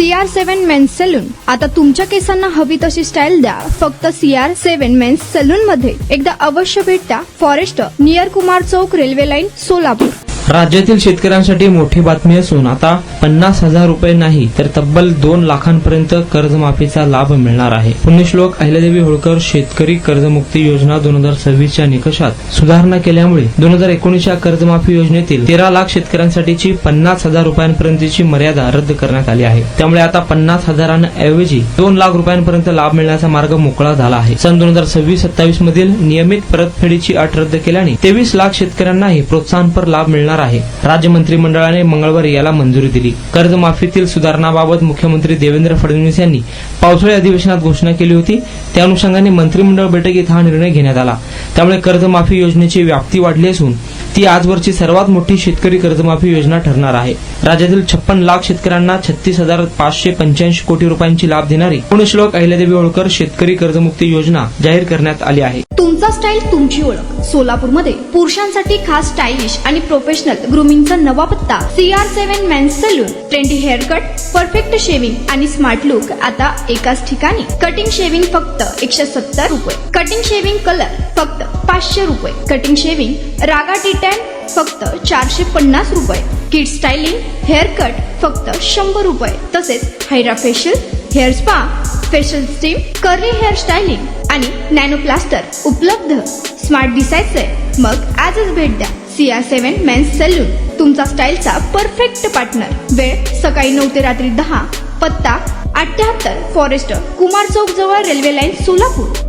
CR7 men's salon. आता तुमच्या केसांना हवी तशी स्टाईल द्या फक्त CR7 मेन्स सलून मध्ये. एकदा अवश्य भेट द्या. फॉरेस्ट नियर कुमार चौक, रेल्वे लाईन, सोलापूर. राज्यातील शेतकऱ्यांसाठी मोठी बातमी असून आता 50,000 रुपये नाही तर तब्बल 2 लाखांपर्यंत कर्जमाफीचा लाभ मिळणार आहे. पुण्यश्लोक अहिल्यादेवी होळकर शेतकरी कर्जमुक्ती योजना 2026च्या निकषात सुधारणा केल्यामुळे 2019च्या कर्जमाफी योजनेतील 13 लाख शेतकऱ्यांसाठीची 50,000 रुपयांपर्यंतची मर्यादा रद्द करण्यात आली आहे. त्यामुळे आता 50,000ऐवजी 2 लाख रुपयांपर्यंत लाभ मिळण्याचा मार्ग मोकळा झाला आहे. सन 2026-27 मधील नियमित परतफेडीची अट रद्द केल्याने 23 लाख शेतकऱ्यांनाही प्रोत्साहनपर लाभ मिळणार आहे. राज्य मंत्रिमंडळाने मंगळवारी याला मंजुरी दिली. कर्जमाफीतील सुधारणाबाबत मुख्यमंत्री देवेंद्र फडणवीस यांनी पावसाळी अधिवेशनात घोषणा केली होती. त्या अनुषंगाने मंत्रिमंडळ बैठकीत हा निर्णय घेण्यात आला. त्यामुळे कर्जमाफी योजनेची व्याप्ती वाढली असून ती आजवरची सर्वात मोठी शेतकरी कर्जमाफी योजना ठरणार आहे. राज्यातील 56 लाख शेतकऱ्यांना 36,585 कोटी रुपयांची लाभ देणारी पुण्यश्लोक अहिल्यादेवी होळकर शेतकरी कर्जमुक्ती योजना जाहीर करण्यात आली आहे. तुमचा स्टाईल तुमची ओळख. सोलापूरमध्ये पुरुषांसाठी खास स्टायलिश आणि प्रोफेशनल ग्रूमिंगचा नवा पत्ता CR7 men's salon. Trendy hair cut, perfect shaving आणि स्मार्ट लुक आता एकाच ठिकाणी. कटिंग शेविंग फक्त 170 रुपये. कटिंग शेविंग कलर फक्त 500 रुपये. कटिंग शेविंग रागा टी टॅन फक्त 450 रुपये. किड स्टायलिंग हेअर कट फक्त 100 रुपये. तसेच hydra facial, hair spa, facial steam, curly hair styling आणि नॅनो प्लास्टर उपलब्ध. स्मार्ट दिसायचंय मग आजच भेट द्या. CR7 मेन्स सलून, तुमचा स्टाईलचा परफेक्ट पार्टनर. वेळ सकाळी 9 ते रात्री 10. पत्ता 78 फॉरेस्ट कुमार चौक जवळ, रेल्वे लाईन, सोलापूर.